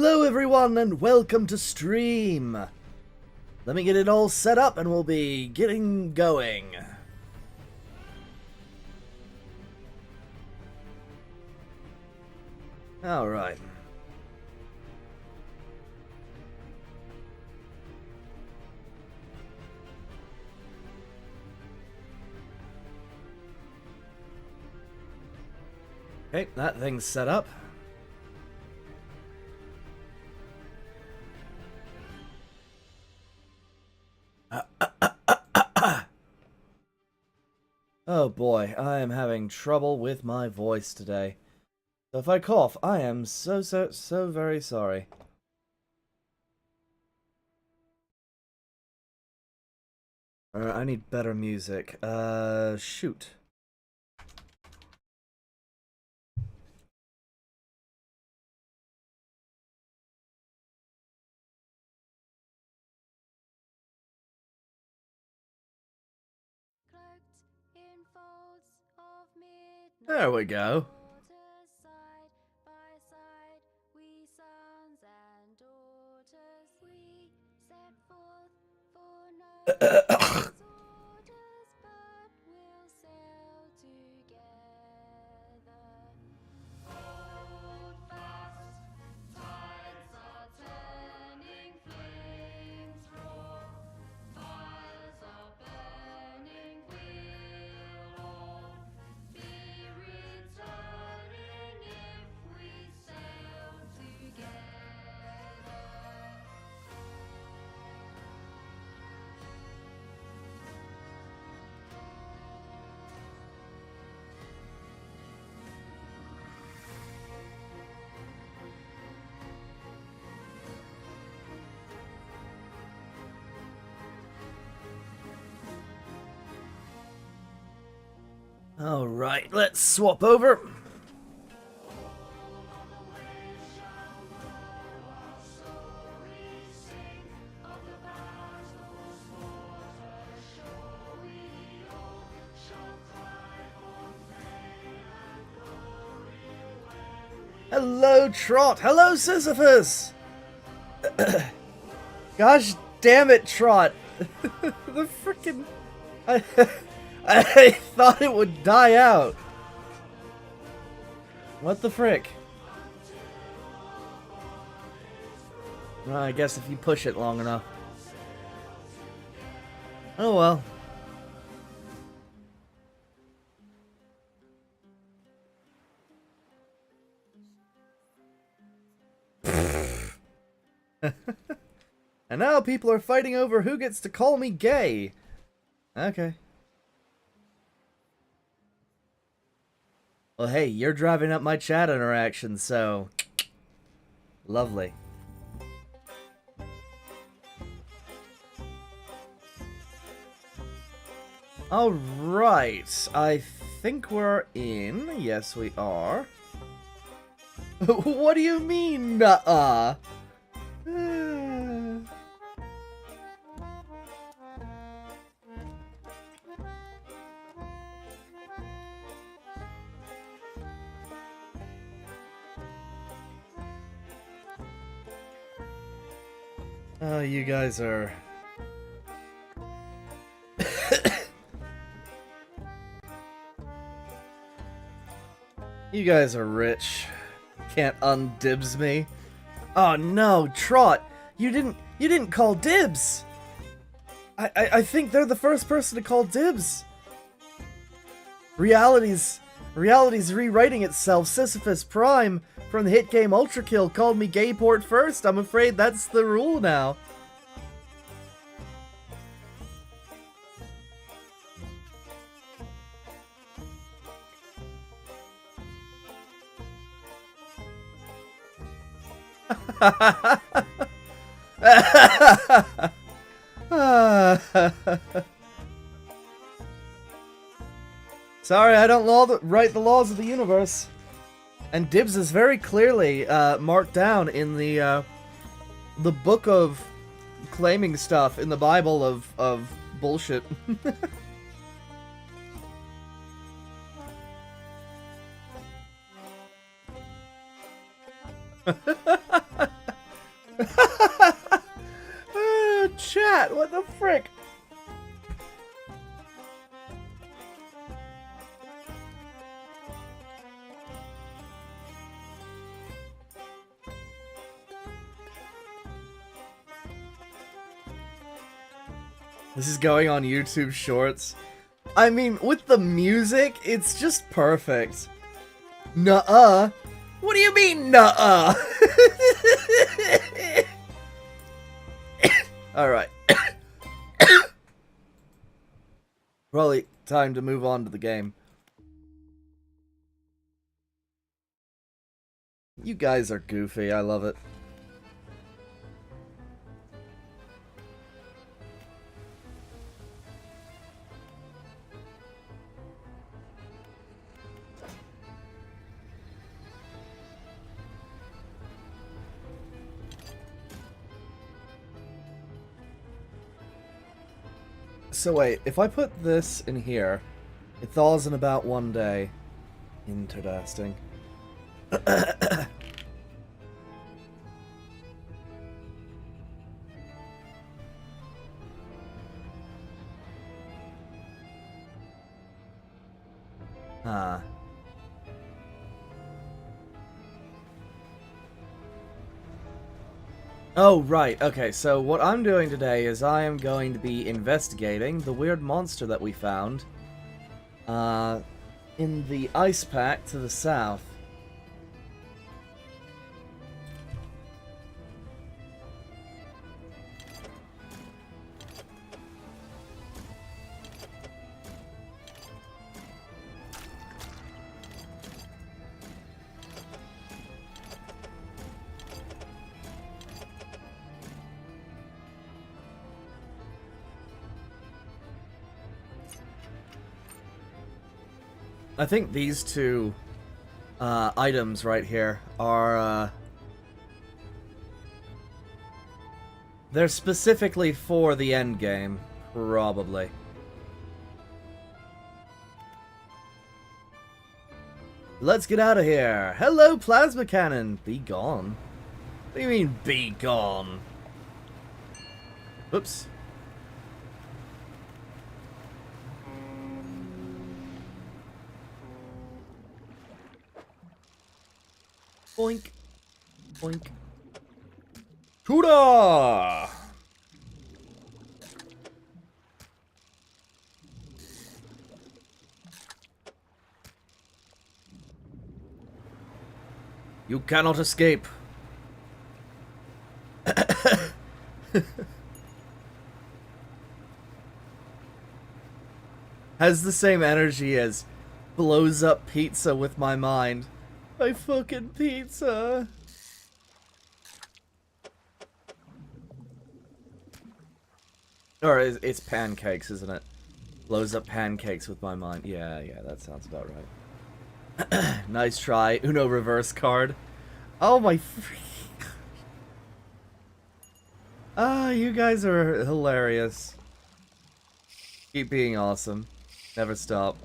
Hello everyone and welcome to stream. Let me get it all set up and we'll be getting going. Alright. Okay, that thing's set up. Oh boy, I am having trouble with my voice today. So if I cough, I am so very sorry. I need better music. Shoot. There we go. Alright, let's swap over. Hello, Trot. Hello, Sisyphus. Gosh damn it, Trot. The frickin'... I thought it would die out. What the frick? Well, I guess if you push it long enough. Oh well. And now people are fighting over who gets to call me gay. Okay. Well, hey, you're driving up my chat interaction, so... Lovely. Alright, I think we're in. Yes, we are. What do you mean, nuh-uh? Oh, you guys are... You guys are rich. Can't undibs me. Oh no, Trot! You didn't call dibs! I think they're the first person to call dibs! Reality's rewriting itself. Sisyphus Prime from the hit game Ultra Kill called me Gayport first. I'm afraid that's the rule now. Sorry, I don't write the laws of the universe. And dibs is very clearly marked down in the book of claiming stuff in the Bible of bullshit. This is going on YouTube Shorts. I mean, with the music, it's just perfect. Nuh-uh. What do you mean, nuh-uh? Alright. Probably time to move on to the game. You guys are goofy, I love it. So wait, if I put this in here, it thaws in about 1 day. Interesting. Huh. Oh, right. Okay, so what I'm doing today is I am going to be investigating the weird monster that we found in the ice pack to the south. I think these two items right here are they're specifically for the end game, probably. Let's get out of here. Hello, plasma cannon. Be gone. What do you mean, be gone? Oops. Boink. Boink. Kuda! You cannot escape. Has the same energy as blows up pizza with my mind. My fucking pizza. Or it's pancakes, isn't it? Blows up pancakes with my mind. Yeah, that sounds about right. Nice try. Uno reverse card. Oh my freaking... Ah, you guys are hilarious. Keep being awesome. Never stop.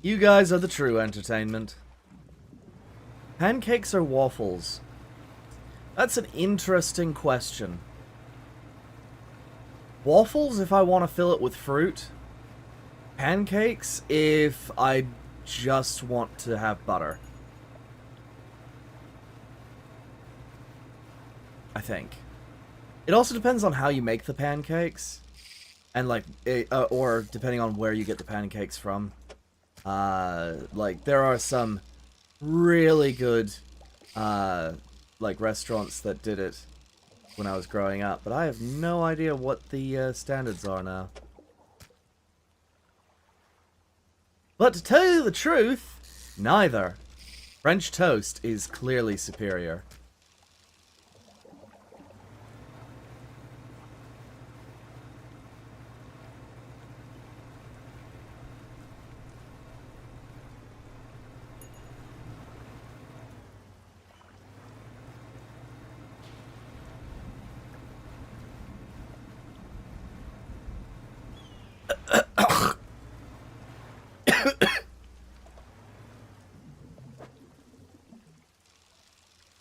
You guys are the true entertainment. Pancakes or waffles? That's an interesting question. Waffles if I want to fill it with fruit. Pancakes if I just want to have butter. I think. It also depends on how you make the pancakes. And like, or depending on where you get the pancakes from. Like, there are some really good, like, restaurants that did it when I was growing up, but I have no idea what the, standards are now. But to tell you the truth, neither. French toast is clearly superior.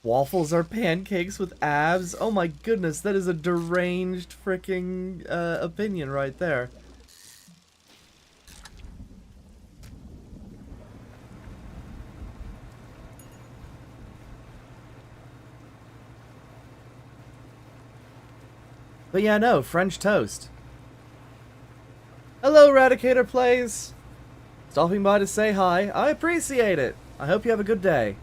Waffles are pancakes with abs? Oh my goodness, that is a deranged freaking opinion right there. But yeah, no, French toast. Hello, Radicator Plays. Stopping by to say hi. I appreciate it. I hope you have a good day.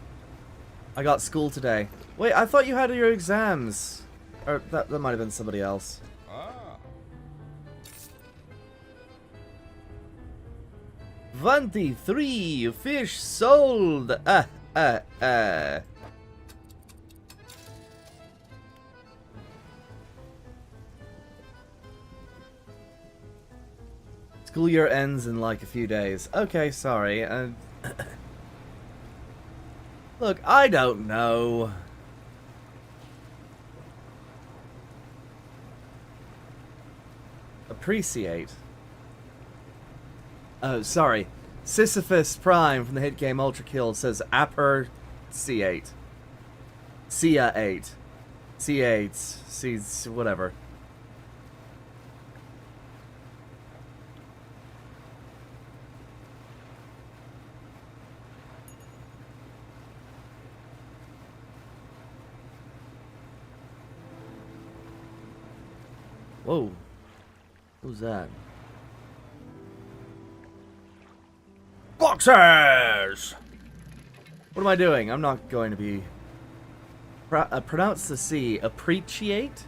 I got school today. Wait, I thought you had your exams. Or that might have been somebody else. 23 fish sold. School year ends in like a few days. Okay, sorry. Look, I don't know. Appreciate. Oh, sorry. Sisyphus Prime from the hit game Ultra Kill says appreciate. Cia 8. C8. C whatever. Whoa. Who's that? Boxers! What am I doing? I'm not going to be... pronounce the C. Appreciate?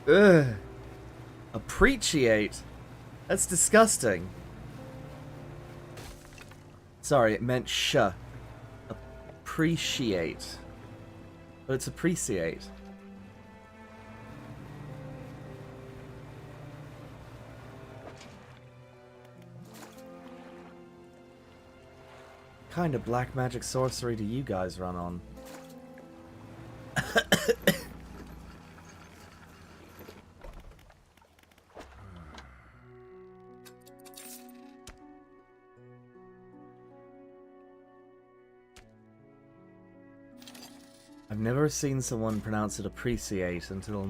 Ugh. Appreciate? That's disgusting. Sorry, it meant sh. Appreciate. But it's appreciate. What kind of black magic sorcery do you guys run on? I've never seen someone pronounce it appreciate until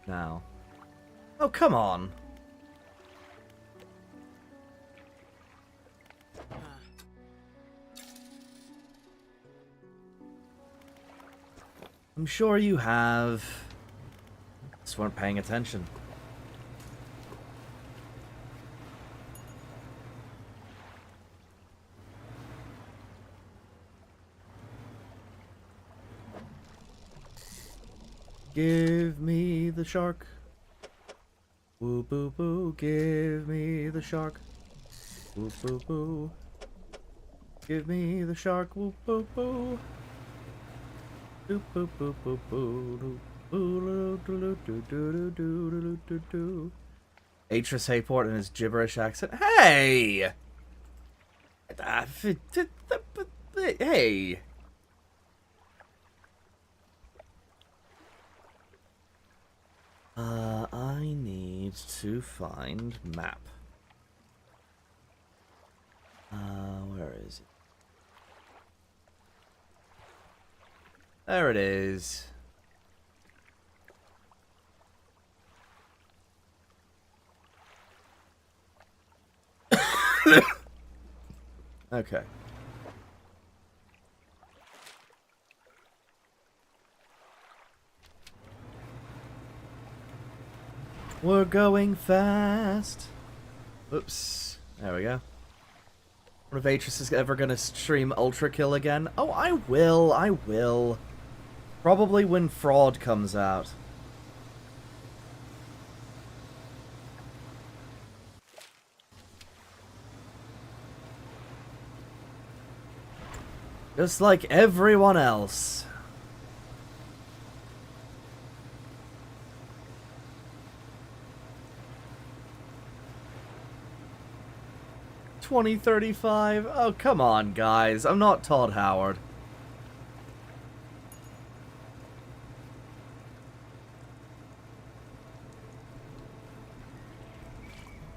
now. Oh, come on! I'm sure you have. Just weren't paying attention. Give me the shark. Woo boo boo, give me the shark. Woo boo boo. Give me the shark. Woo boo boo. Doo boo boo boo boo. Atris Hayport and his gibberish accent. Hey! Hey! I need to find map. Where is it? There it is. Okay. We're going fast. Oops. There we go. What if Atris is ever gonna stream Ultra Kill again? Oh, I will. Probably when Fraud comes out. Just like everyone else. $20.35. Oh, come on, guys. I'm not Todd Howard.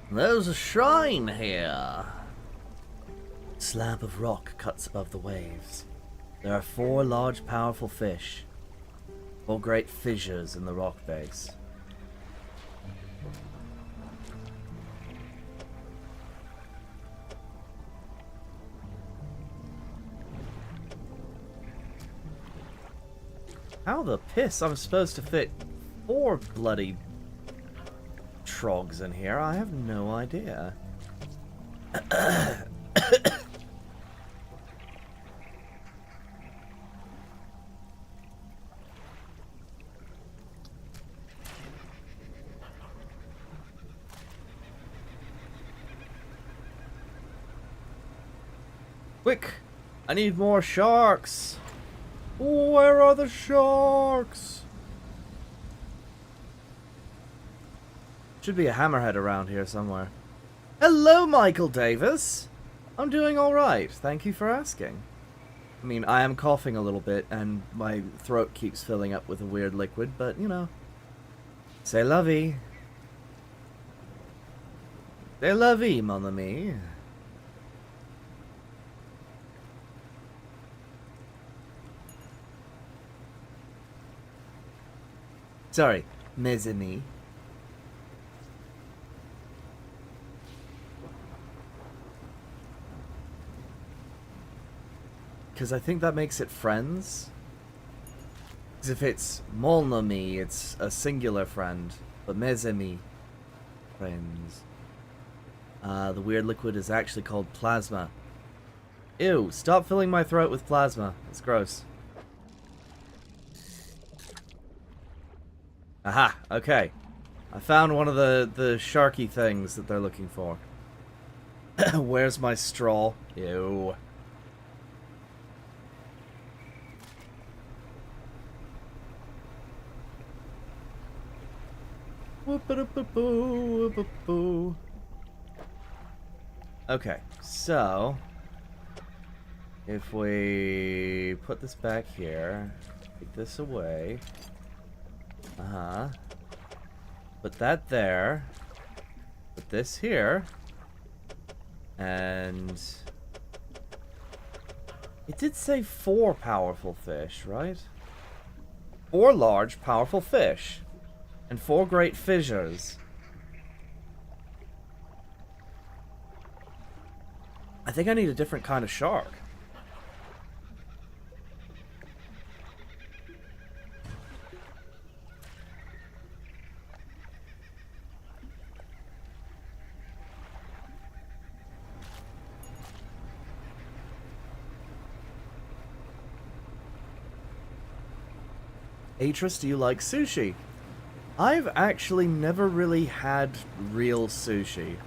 There's a shrine here. Slab of rock cuts above the waves. There are 4 large, powerful fish. 4 great fissures in the rock base. How the piss I'm supposed to fit 4 bloody trogs in here? I have no idea. Quick! I need more sharks! Where are the sharks? Should be a hammerhead around here somewhere. Hello, Michael Davis! I'm doing alright, thank you for asking. I mean, I am coughing a little bit, and my throat keeps filling up with a weird liquid, but, you know. C'est la vie. C'est la vie, mon ami. Sorry, mes amis. Because I think that makes it friends. Because if it's mon ami, it's a singular friend. But mes amis, friends. The weird liquid is actually called plasma. Ew, stop filling my throat with plasma. It's gross. Aha, okay. I found one of the sharky things that they're looking for. Where's my straw? Ew. Okay, so if we put this back here, take this away. Put that there. Put this here. And it did say 4 powerful fish, right? 4 large, powerful fish. And 4 great fissures. I think I need a different kind of shark. Atris, do you like sushi? I've actually never really had real sushi.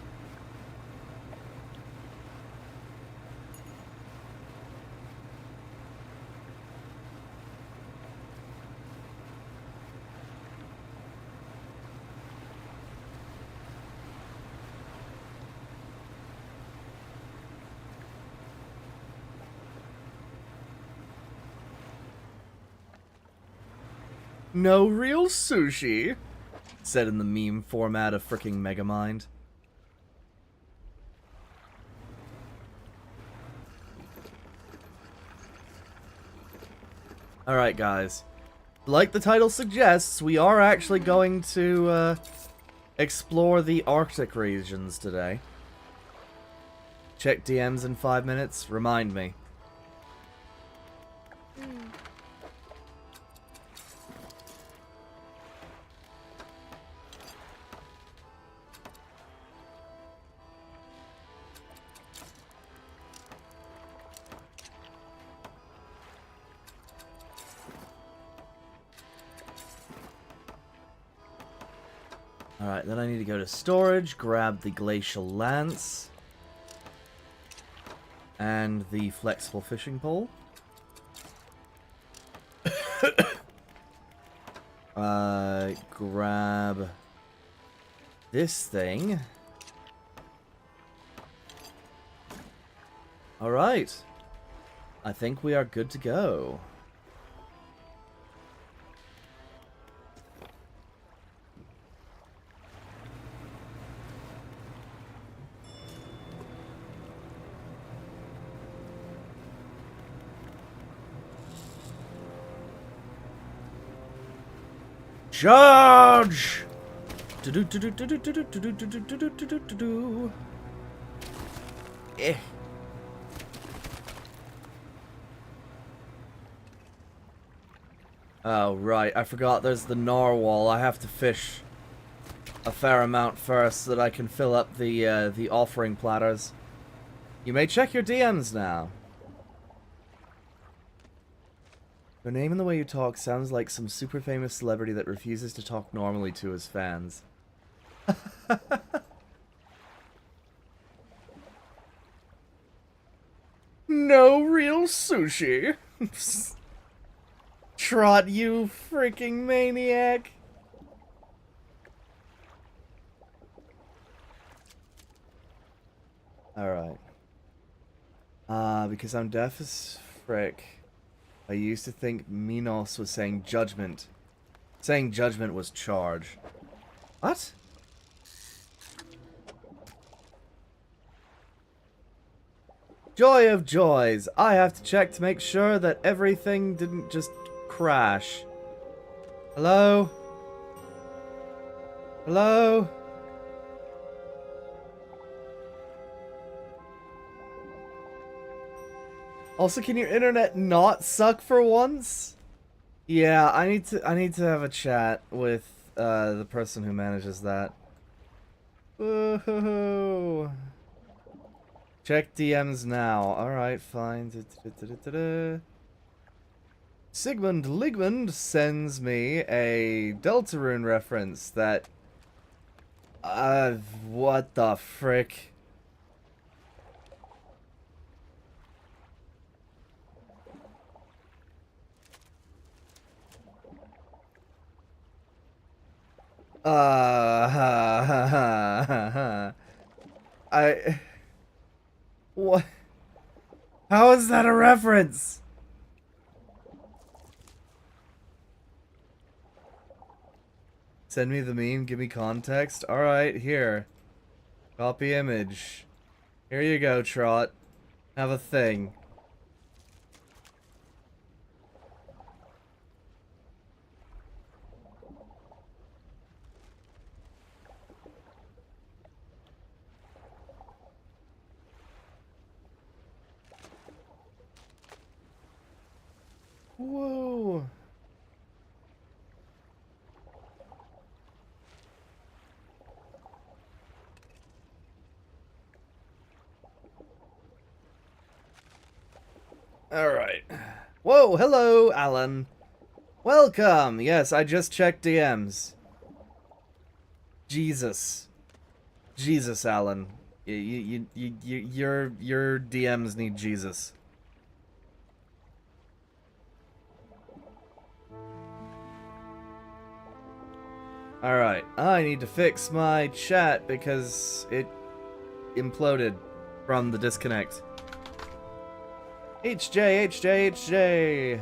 No real sushi? Said in the meme format of fricking Megamind. Alright, guys. Like the title suggests, we are actually going to explore the Arctic regions today. Check DMs in 5 minutes. Remind me. Alright, then I need to go to storage, grab the glacial lance, and the flexible fishing pole. Grab this thing. Alright. I think we are good to go. Charge! Eh. Oh, right. I forgot there's the narwhal. I have to fish a fair amount first so that I can fill up the offering platters. You may check your DMs now. Your name and the way you talk sounds like some super famous celebrity that refuses to talk normally to his fans. No real sushi. Trot, you freaking maniac. Alright. Because I'm deaf as frick. I used to think Minos was saying judgment. Saying judgment was charge. What? Joy of joys. I have to check to make sure that everything didn't just crash. Hello? Hello? Also, can your internet not suck for once? Yeah, I need to have a chat with the person who manages that. Woohoo! Check DMs now. Alright, fine. Sigmund Ligmund sends me a Deltarune reference that... what the frick? What? How is that a reference? Send me the meme, give me context. Alright, here. Copy image. Here you go, Trot. Have a thing. Whoa. Alright. Whoa, hello, Alan. Welcome. Yes, I just checked DMs. Jesus. Jesus, Alan. Your DMs need Jesus. Alright, I need to fix my chat because it imploded from the disconnect. HJ, HJ, HJ!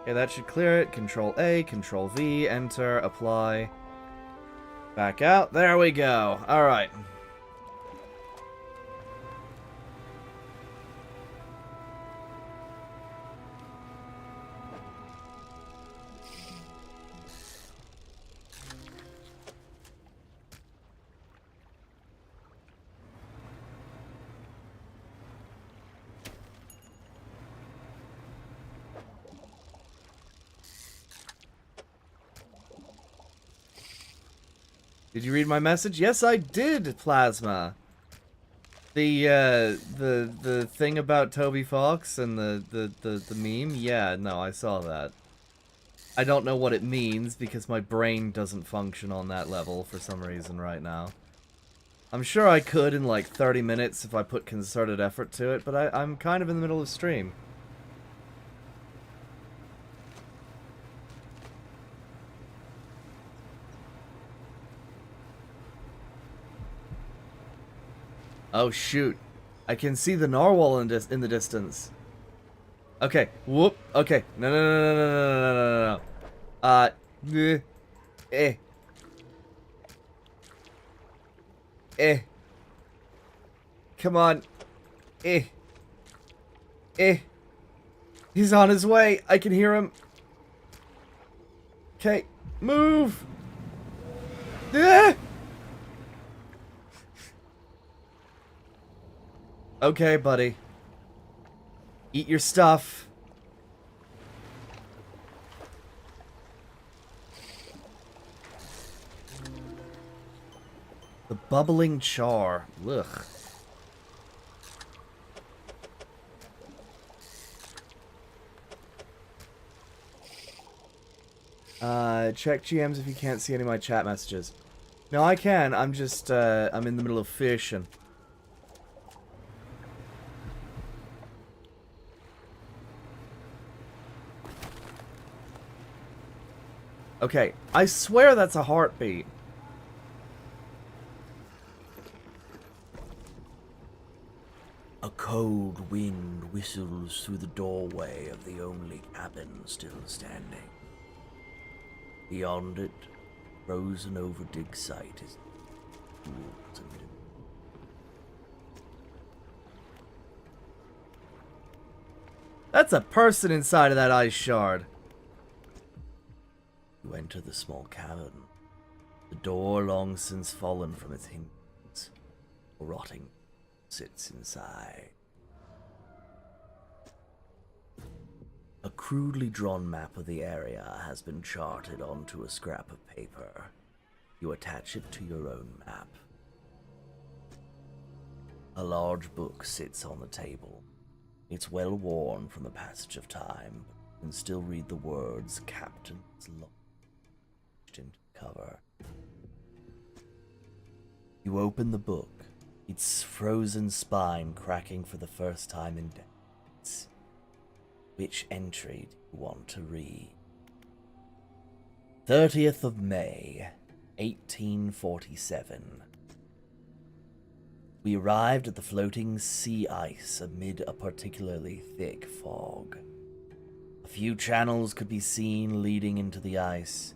Okay, that should clear it. Control A, Control V, enter, apply. Back out. There we go. Alright. Did you read my message? Yes, I did, Plasma. The thing about Toby Fox and the meme? Yeah, no, I saw that. I don't know what it means because my brain doesn't function on that level for some reason right now. I'm sure I could in like 30 minutes if I put concerted effort to it, but I'm kind of in the middle of stream. Oh shoot. I can see the narwhal in the distance. Okay. Whoop. Okay. No, no, no, no, no, no, no, no, no. Eh. Eh. Come on. Eh. Eh. He's on his way. I can hear him. Okay. Move. Eh. Okay, buddy. Eat your stuff. Bubbling char. Ugh. Check GMs if you can't see any of my chat messages. No, I can. I'm just, I'm in the middle of fishing. Okay, I swear that's a heartbeat. A cold wind whistles through the doorway of the only cabin still standing. Beyond it, frozen over dig site is pools and that's a person inside of that ice shard. You enter the small cabin. The door long since fallen from its hinges. Rotting sits inside. A crudely drawn map of the area has been charted onto a scrap of paper. You attach it to your own map. A large book sits on the table. It's well worn from the passage of time, but you can still read the words Captain's Lodge into the cover. You open the book, its frozen spine cracking for the first time in decades. Which entry do you want to read? 30th of May, 1847. We arrived at the floating sea ice amid a particularly thick fog. A few channels could be seen leading into the ice,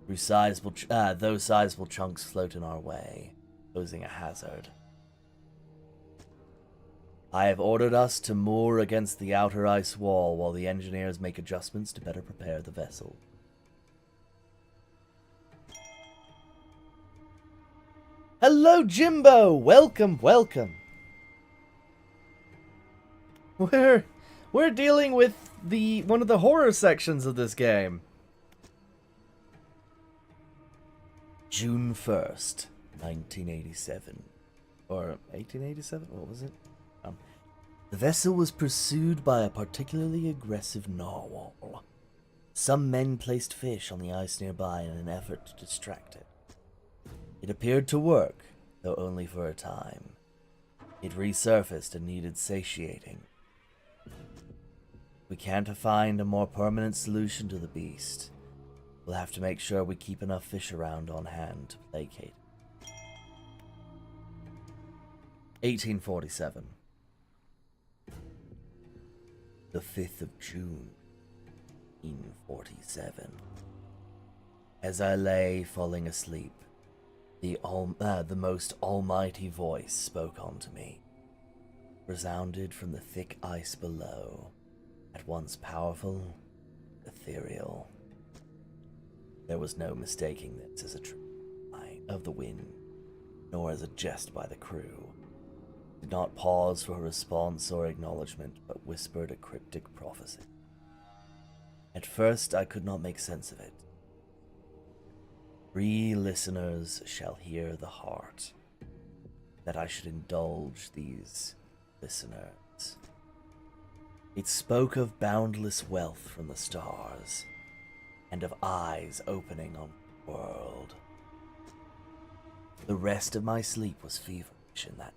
through those sizable chunks float in our way, posing a hazard. I have ordered us to moor against the outer ice wall while the engineers make adjustments to better prepare the vessel. Hello, Jimbo! Welcome, welcome! We're dealing with one of the horror sections of this game. June 1st, 1987. Or 1887? What was it? The vessel was pursued by a particularly aggressive narwhal. Some men placed fish on the ice nearby in an effort to distract it. It appeared to work, though only for a time. It resurfaced and needed satiating. We can't find a more permanent solution to the beast. We'll have to make sure we keep enough fish around on hand to placate it. 1847. The 5th of June, 1847. As I lay falling asleep, the most almighty voice spoke unto me, resounded from the thick ice below, at once powerful, ethereal. There was no mistaking this as a true sign of the wind, nor as a jest by the crew. Did not pause for a response or acknowledgement, but whispered a cryptic prophecy. At first I could not make sense of it. 3 listeners shall hear the heart, that I should indulge these listeners. It spoke of boundless wealth from the stars, and of eyes opening on the world. The rest of my sleep was feverish in that,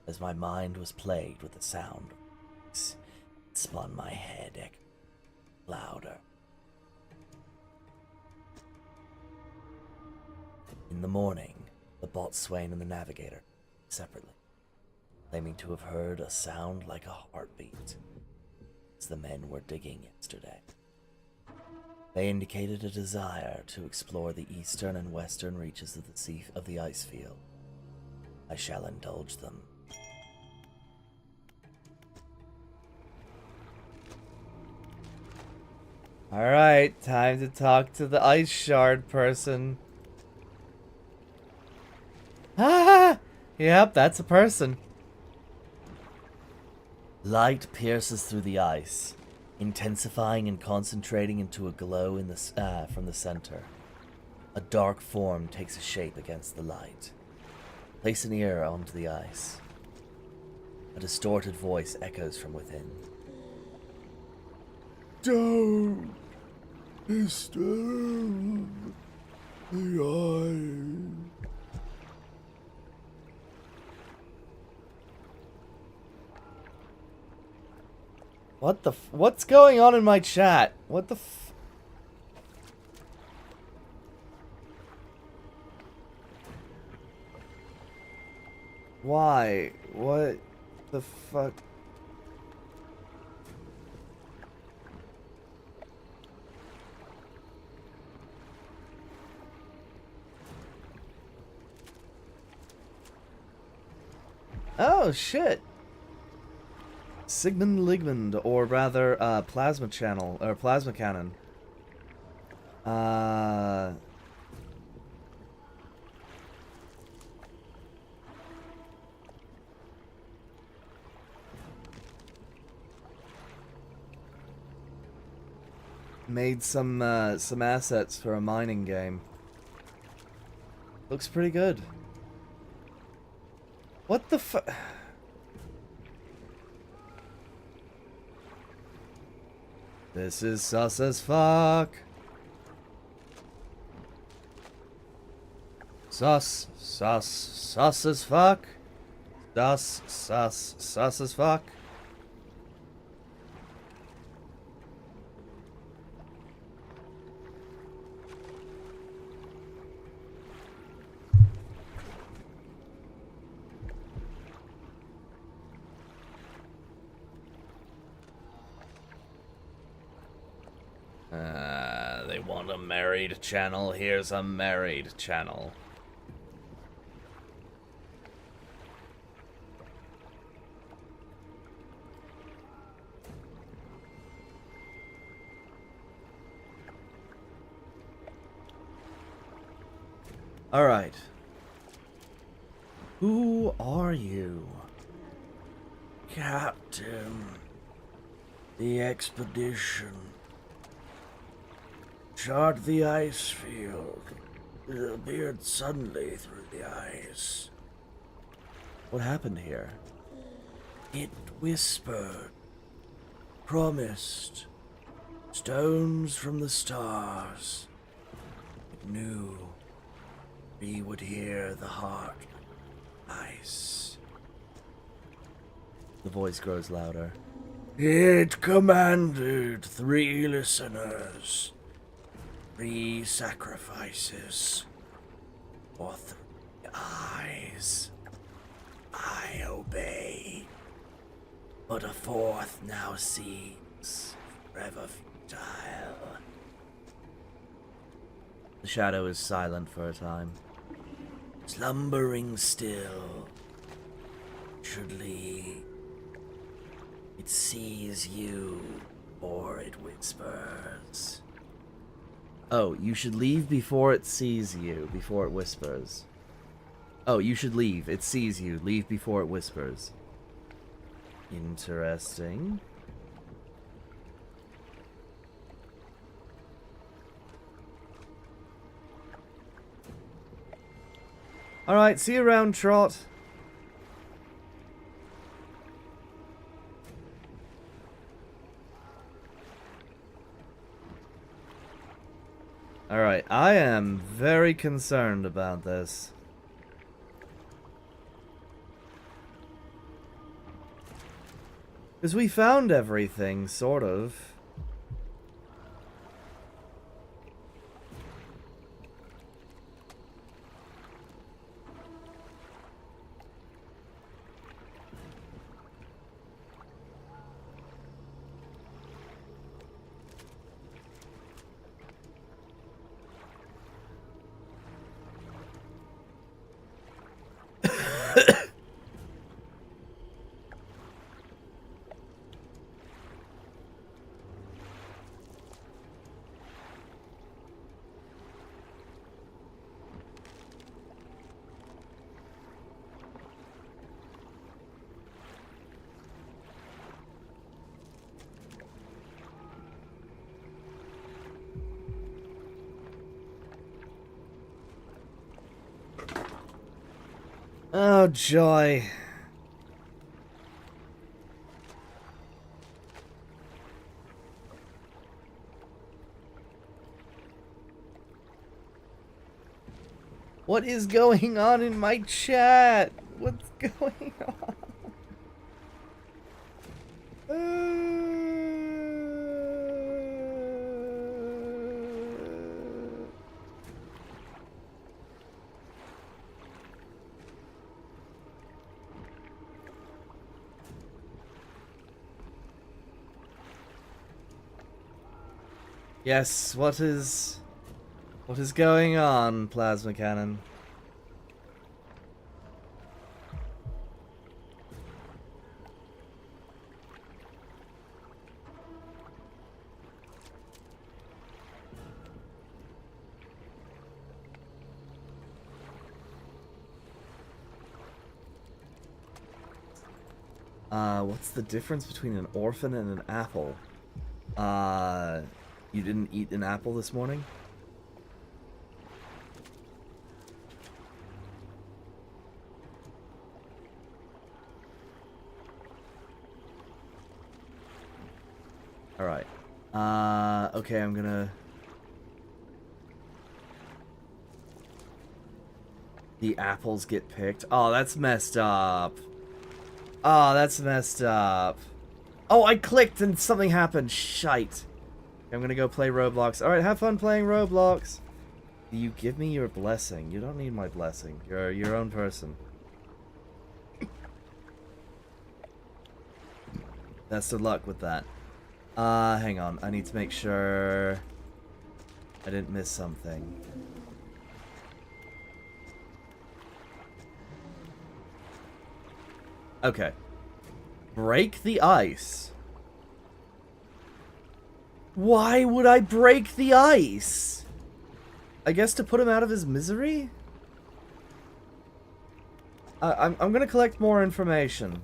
as my mind was plagued with the sound of voice. It spun my head echoing louder. In the morning, the boatswain and the navigator, separately, claiming to have heard a sound like a heartbeat, as the men were digging yesterday. They indicated a desire to explore the eastern and western reaches of the ice field. I shall indulge them. Alright, time to talk to the ice shard person. Ah! Yep, that's a person. Light pierces through the ice, intensifying and concentrating into a glow in from the center. A dark form takes a shape against the light. Place an ear onto the ice. A distorted voice echoes from within. Don't disturb the ice. What the what's going on in my chat? What the Why? What the fuck? Oh, shit. Sigmund Ligmund, or rather, plasma channel, or plasma cannon. Made some assets for a mining game. Looks pretty good. What the fu- This is sus as fuck. Sus as fuck. Sus as fuck. They want a married channel. Here's a married channel. All right. Who are you? Captain. The expedition. Chart the ice field. It appeared suddenly through the ice. What happened here? It whispered. Promised. Stones from the stars. It knew we would hear the heart of ice. The voice grows louder. It commanded 3 listeners. 3 sacrifices for 3 eyes. I obey. But a 4th now seems forever futile. The shadow is silent for a time. Slumbering still. Surely it sees you, or it whispers. Oh, you should leave before it sees you, before it whispers. Oh, you should leave. It sees you. Leave before it whispers. Interesting. Alright, see you around, Trot. Alright, I am very concerned about this. Because we found everything, sort of. Oh, joy. What is going on in my chat? What's going on? Yes, what is going on, Plasma Cannon? What's the difference between an orphan and an apple? You didn't eat an apple this morning? Alright. Okay, I'm gonna... The apples get picked. Oh, that's messed up. Oh, that's messed up. Oh, I clicked and something happened. Shite. I'm gonna go play Roblox. Alright, have fun playing Roblox. You give me your blessing. You don't need my blessing. You're your own person. Best of luck with that. Hang on. I need to make sure I didn't miss something. Okay. Break the ice. Why would I break the ice? I guess to put him out of his misery? I'm gonna collect more information.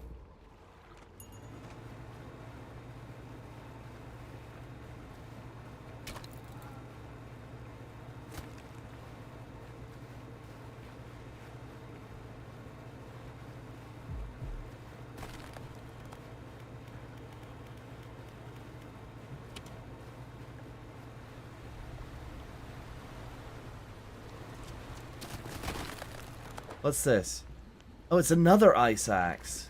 What's this? Oh, it's another ice axe.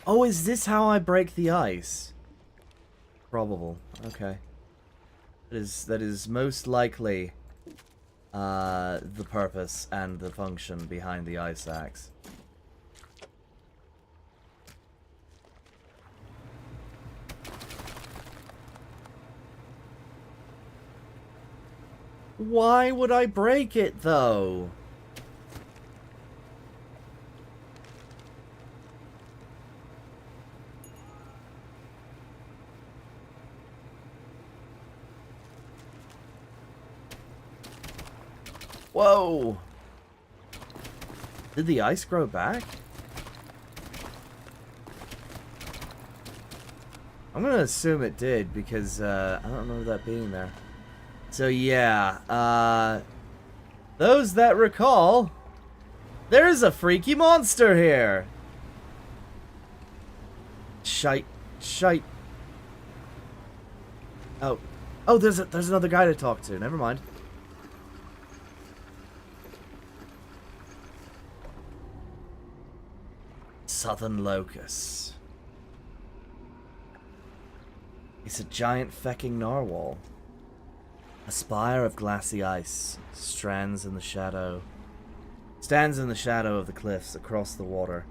Oh, is this how I break the ice? Probable. Okay. That is most likely the purpose and the function behind the ice axe. Why would I break it, though? Whoa! Did the ice grow back? I'm gonna assume it did, because I don't remember that being there. So yeah, those that recall, there's a freaky monster here. Shite. Oh, there's another guy to talk to. Never mind. Southern Locust. It's a giant fecking narwhal. A spire of glassy ice stands in the shadow of the cliffs across the water.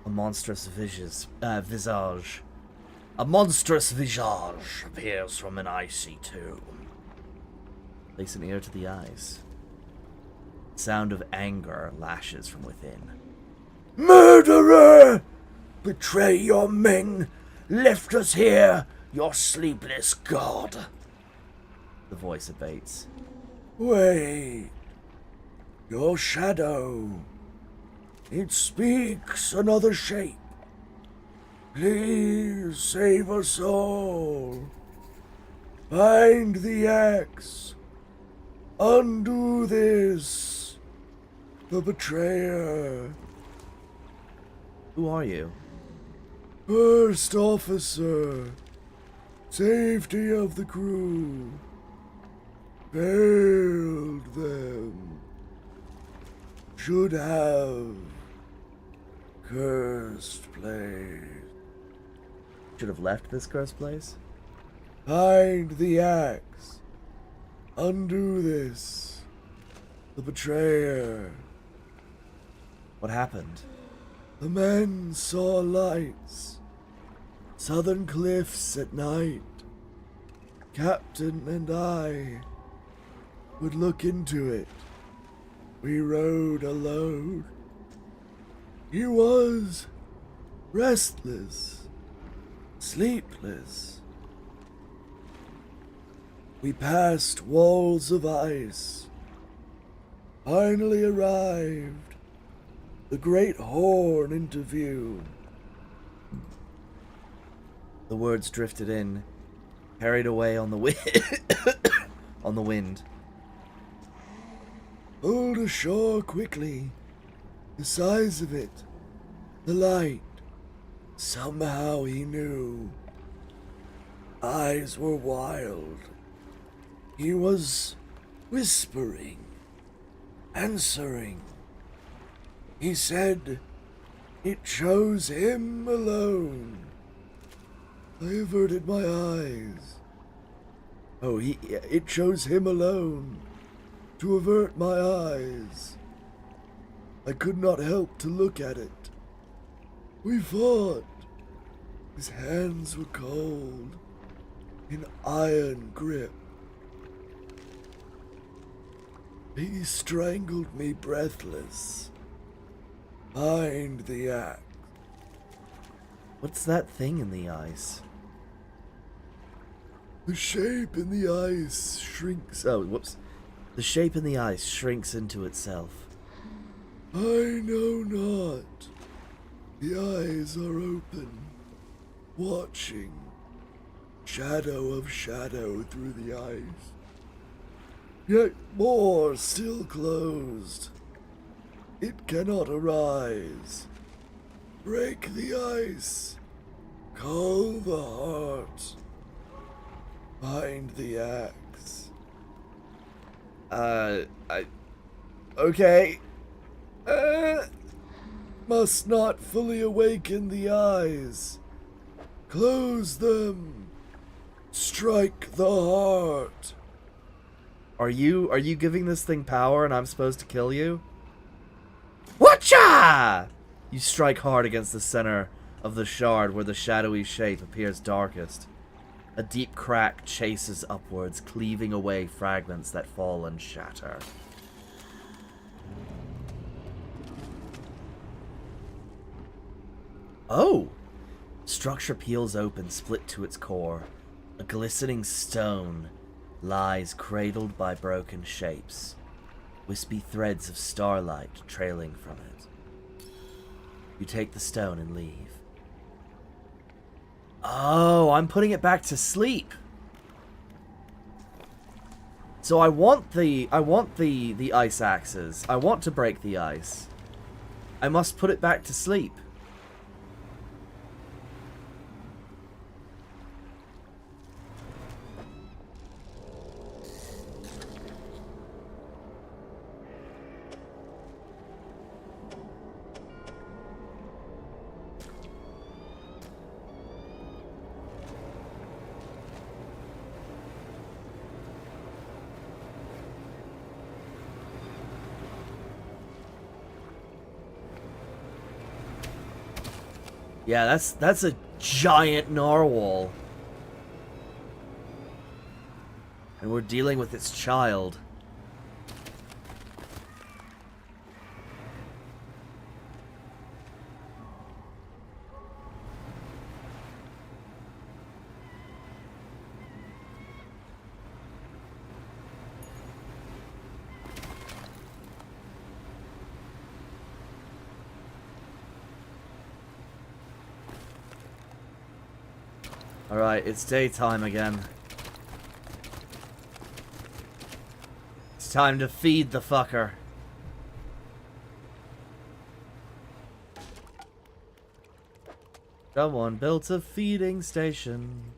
A monstrous visage appears from an icy tomb. Place an ear to the eyes. Sound of anger lashes from within. Murderer! Betray your men! Left us here, your sleepless god! The voice abates. Wait. Your shadow. It speaks another shape. Please save us all. Find the axe Undo this! The betrayer! Who are you? First officer! Safety of the crew! Failed them! Should have cursed place. Should have left this cursed place? Find the axe. Undo this. The betrayer. What happened? The men saw lights. Southern cliffs at night. Captain and I would look into it. We rode alone. He was restless, sleepless. We passed walls of ice. Finally arrived. The Great Horn into view. The words drifted in, carried away on the wind. On the wind. Pulled ashore quickly. The size of it. The light. Somehow he knew. Eyes were wild. He was whispering. Answering. He said it chose him alone. I averted my eyes. Oh, it chose him alone to avert my eyes. I could not help to look at it. We fought. His hands were cold, in iron grip. He strangled me breathless. Find the axe. What's that thing in the ice? The shape in the ice shrinks. Oh, whoops. The shape in the ice shrinks into itself. I know not. The eyes are open, watching. Shadow of shadow through the ice. Yet more still closed. It cannot arise. Break the ice. Call the heart. Find the axe. Okay. Must not fully awaken the eyes. Close them. Strike the heart. Are you giving this thing power and I'm supposed to kill you? Whatcha! You strike hard against the center of the shard where the shadowy shape appears darkest. A deep crack chases upwards, cleaving away fragments that fall and shatter. Oh! Structure peels open, split to its core. A glistening stone lies cradled by broken shapes, wispy threads of starlight trailing from it. You take the stone and leave. Oh, I'm putting it back to sleep. So I want the ice axes. I want to break the ice. I must put it back to sleep. Yeah, that's a giant narwhal. And we're dealing with its child. Alright, it's daytime again. It's It's time to feed the fucker. Someone built a feeding station.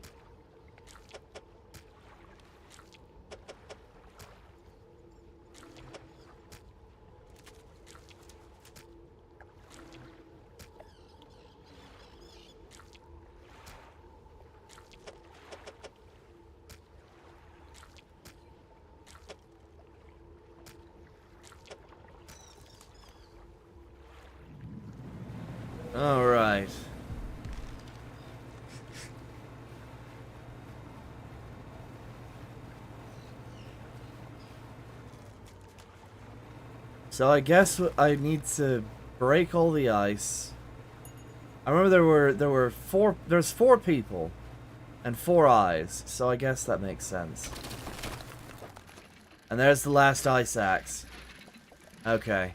All right. So I guess I need to break all the ice. I remember there's four people and 4 eyes, so I guess that makes sense. And there's the last ice axe. Okay.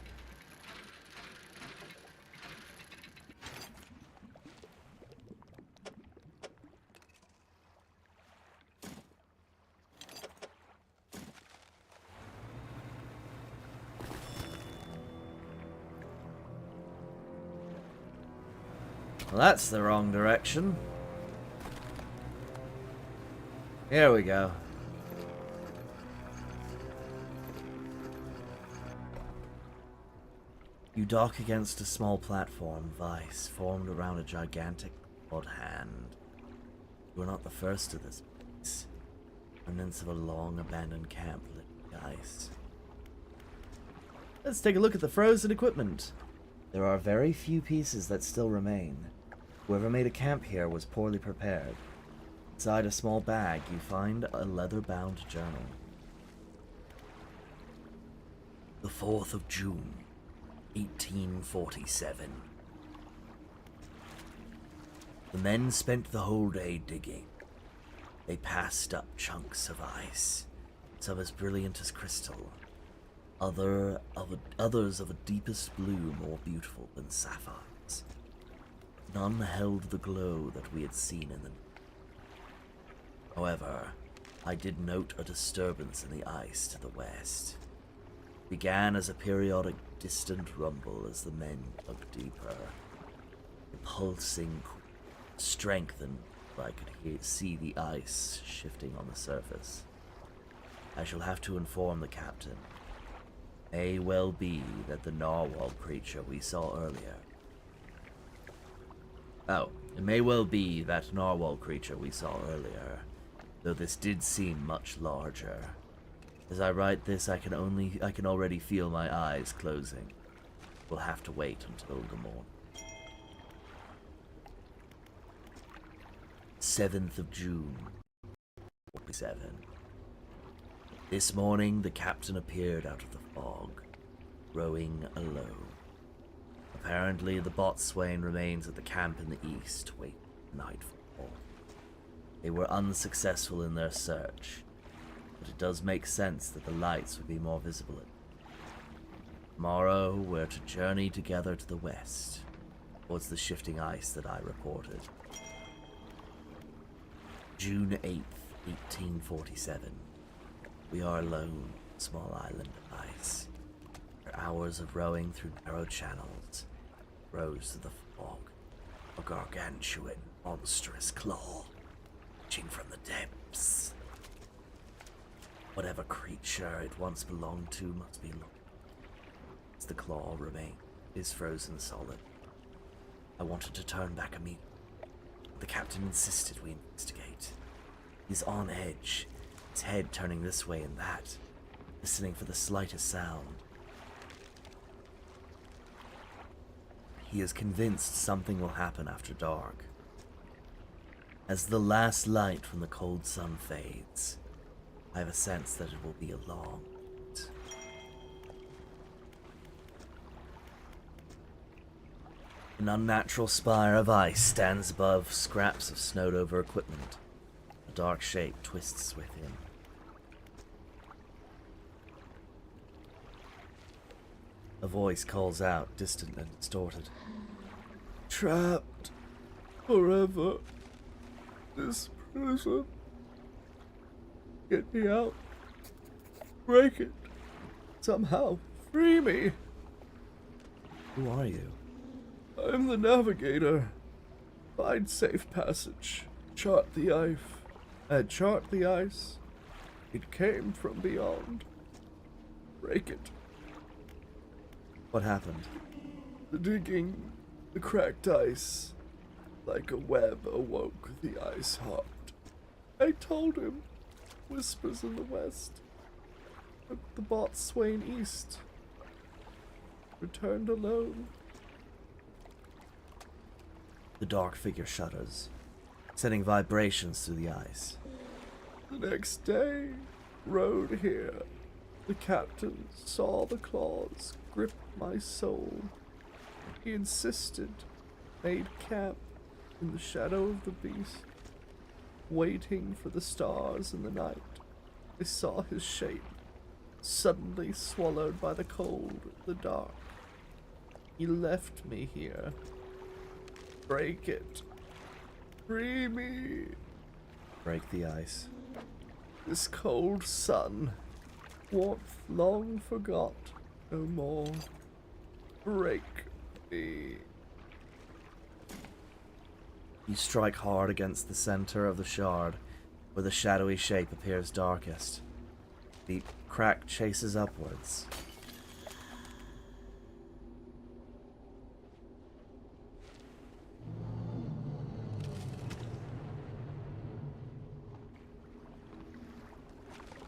Well, that's the wrong direction. Here we go. You dock against a small platform vice formed around a gigantic odd hand. You are not the first to this place. Remnants of a long abandoned camp lit with ice. Let's take a look at the frozen equipment. There are very few pieces that still remain. Whoever made a camp here was poorly prepared. Inside a small bag, you find a leather-bound journal. The 4th of June, 1847. The men spent the whole day digging. They passed up chunks of ice, some as brilliant as crystal, others of a deepest blue more beautiful than sapphires. None held the glow that we had seen in them. However, I did note a disturbance in the ice to the west. It began as a periodic distant rumble as the men dug deeper. The pulsing strengthened, but I could see the ice shifting on the surface. I shall have to inform the captain. May well be that the narwhal creature we saw earlier. Oh, it may well be that narwhal creature we saw earlier, though this did seem much larger. As I write this, I can already feel my eyes closing. We'll have to wait until the morning. 7th of June, 47. This morning, the captain appeared out of the fog, rowing alone. Apparently, the boatswain remains at the camp in the east, waiting for nightfall. They were unsuccessful in their search, but it does make sense that the lights would be more visible. Tomorrow, we're to journey together to the west, towards the shifting ice that I reported. June 8th, 1847. We are alone, small island of ice. After hours of rowing through narrow channels, rose to the fog, a gargantuan, monstrous claw, reaching from the depths. Whatever creature it once belonged to must be lost. As the claw is frozen solid. I wanted to turn back immediately. The captain insisted we investigate. He's on edge, his head turning this way and that, listening for the slightest sound. He is convinced something will happen after dark. As the last light from the cold sun fades, I have a sense that it will be a long night. An unnatural spire of ice stands above scraps of snowed-over equipment. A dark shape twists within. A voice calls out, distant and distorted. Trapped forever. This prison. Get me out. Break it. Somehow, free me. Who are you? I'm the navigator. Find safe passage. Chart the ice. Chart the ice. It came from beyond. Break it. What happened? The digging, the cracked ice. Like a web awoke the ice heart. I told him. Whispers in the west. Took the boatswain east. Returned alone. The dark figure shudders, sending vibrations through the ice. The next day, rode here. The captain saw the claws grip my soul. He insisted, made camp in the shadow of the beast, waiting for the stars in the night. I saw his shape, suddenly swallowed by the cold, the dark. He left me here. Break it. Free me. Break the ice. This cold sun, warmth long forgot, no more. Break me. You strike hard against the center of the shard, where the shadowy shape appears darkest. The crack chases upwards.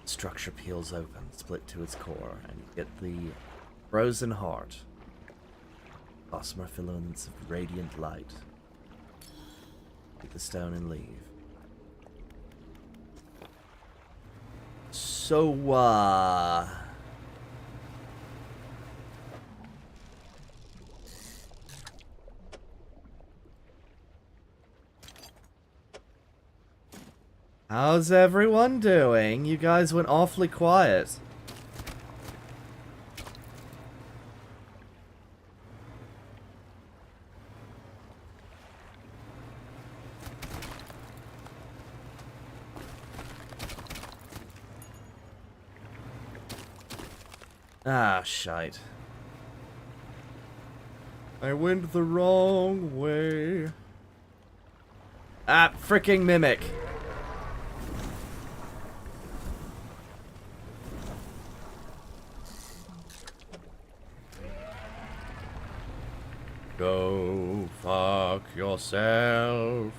Structure peels open, split to its core, and you get the frozen heart. Gossamer filaments of radiant light. Take the stone and leave. So, how's everyone doing? You guys went awfully quiet. Ah, shite. I went the wrong way. Ah, freaking mimic. Go fuck yourself.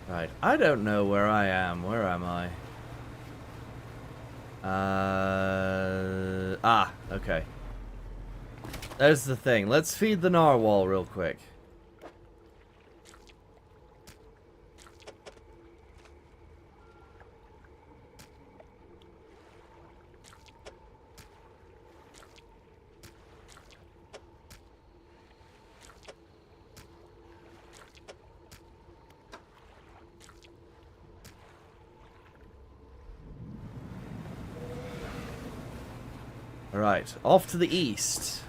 Right, I don't know where I am. Where am I? Okay. There's the thing. Let's feed the narwhal real quick. Alright, off to the east.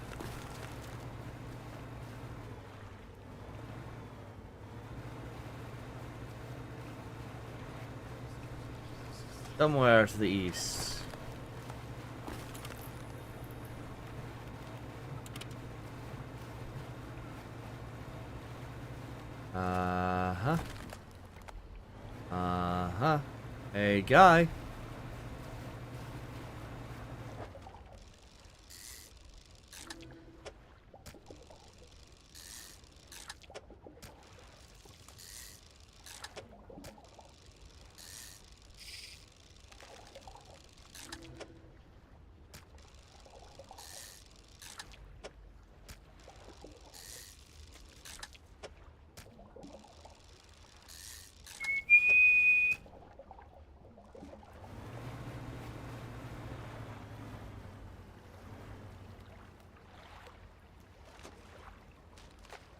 Somewhere to the east. Uh-huh. Uh-huh. Hey, guy.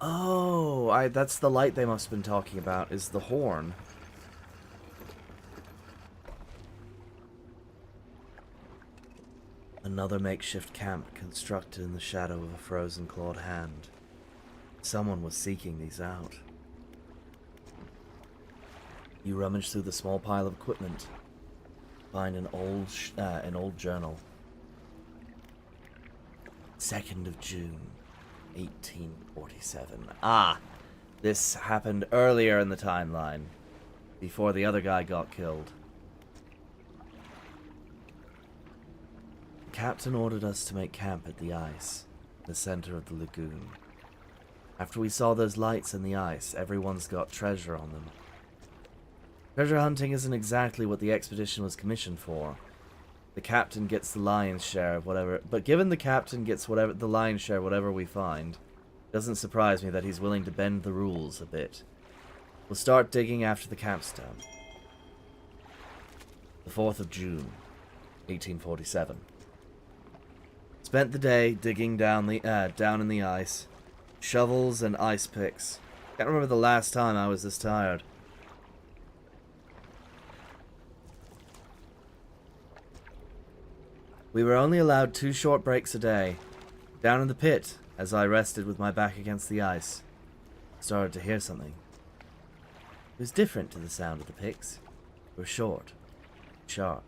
Oh, that's the light they must have been talking about, is the horn. Another makeshift camp constructed in the shadow of a frozen clawed hand. Someone was seeking these out. You rummage through the small pile of equipment. Find an old journal. 2nd of June, 1847. Ah, this happened earlier in the timeline, before the other guy got killed. The captain ordered us to make camp at the ice, the center of the lagoon. After we saw those lights in the ice, everyone's got treasure on them. Treasure hunting isn't exactly what the expedition was commissioned for. The captain gets the lion's share of whatever, but given the captain gets the lion's share of whatever we find, it doesn't surprise me that he's willing to bend the rules a bit. We'll start digging after the capstone. The 4th of June, 1847. Spent the day digging down in the ice. Shovels and ice picks. Can't remember the last time I was this tired. We were only allowed 2 short breaks a day. Down in the pit, as I rested with my back against the ice, I started to hear something. It was different to the sound of the picks. They were short, sharp.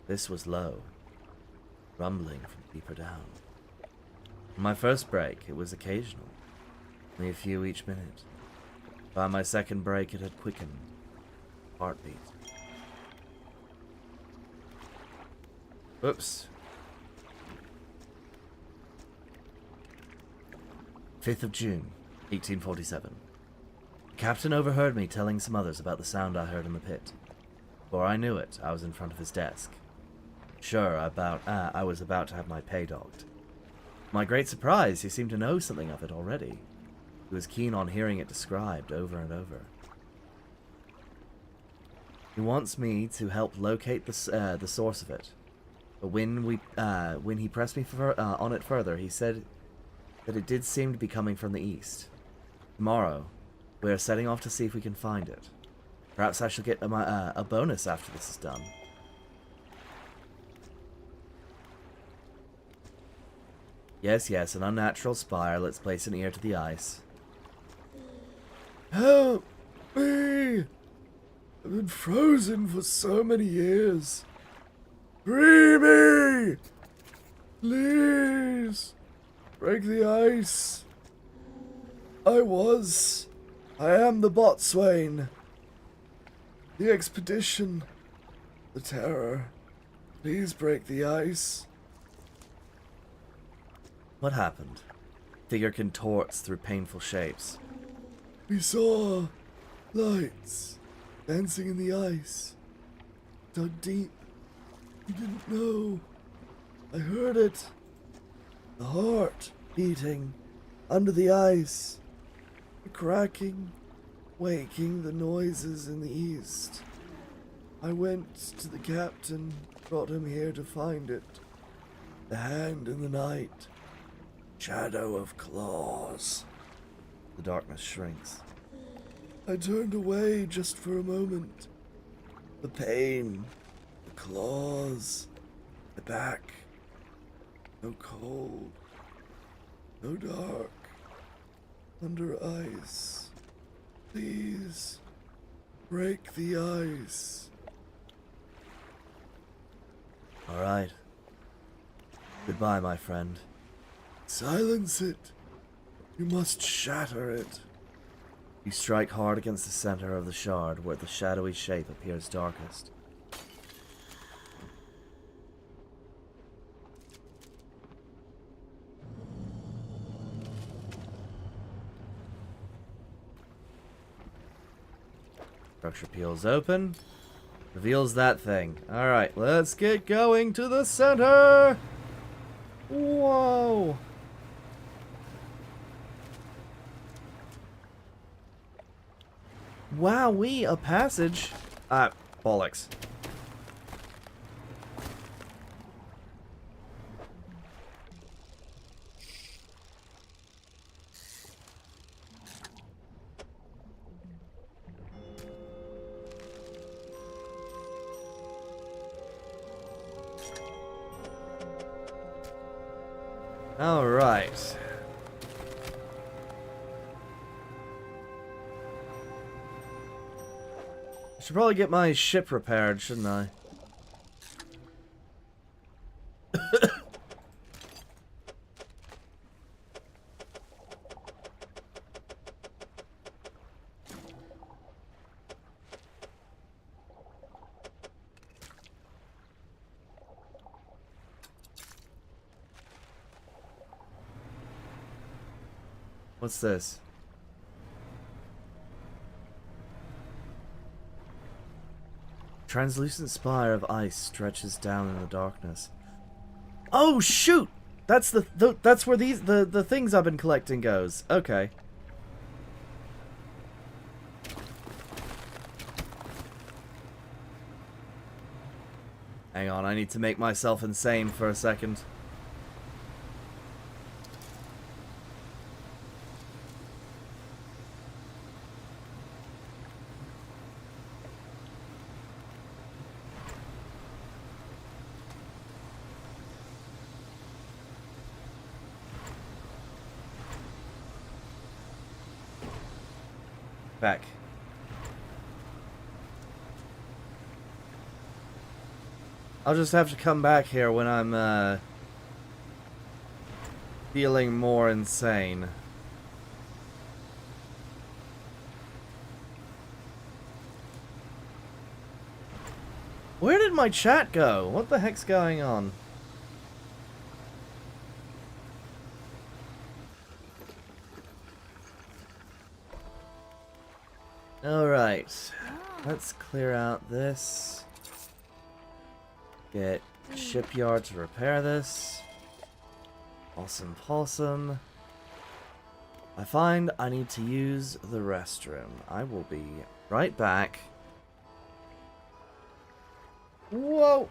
This was low, rumbling from deeper down. On my first break, it was occasional, only a few each minute. By my second break, it had quickened. Heartbeat. Oops. 5th of June, 1847. The captain overheard me telling some others about the sound I heard in the pit. Before I knew it, I was in front of his desk. Sure, I was about to have my pay docked. To my great surprise, he seemed to know something of it already. He was keen on hearing it described over and over. He wants me to help locate the source of it. But when he pressed me on it further, he said that it did seem to be coming from the east. Tomorrow, we are setting off to see if we can find it. Perhaps I shall get a bonus after this is done. Yes, yes, an unnatural spire. Let's place an ear to the ice. Help me! I've been frozen for so many years. Free me! Please! Break the ice. I am the boatswain. The expedition. The terror. Please break the ice. What happened? Figure contorts through painful shapes. We saw lights dancing in the ice. Dug deep. We didn't know. I heard it. The heart beating under the ice. The cracking, waking the noises in the east. I went to the captain, brought him here to find it. The hand in the night. Shadow of claws. The darkness shrinks. I turned away just for a moment. The pain, the claws, the back. No cold, no dark, under ice. Please, break the ice. All right. Goodbye, my friend. Silence it. You must shatter it. You strike hard against the center of the shard where the shadowy shape appears darkest. Structure peels open. Reveals that thing. Alright, let's get going to the center! Whoa! Wowee, a passage. Bollocks. Alright. I should probably get my ship repaired, shouldn't I? What's this? Translucent spire of ice stretches down in the darkness. Oh shoot! That's that's where the things I've been collecting goes. Okay. Hang on, I need to make myself insane for a second. Back. I'll just have to come back here when I'm, feeling more insane. Where did my chat go? What the heck's going on? Alright. Let's clear out this. Get shipyard to repair this. Awesome possum. I find I need to use the restroom. I will be right back. Whoa!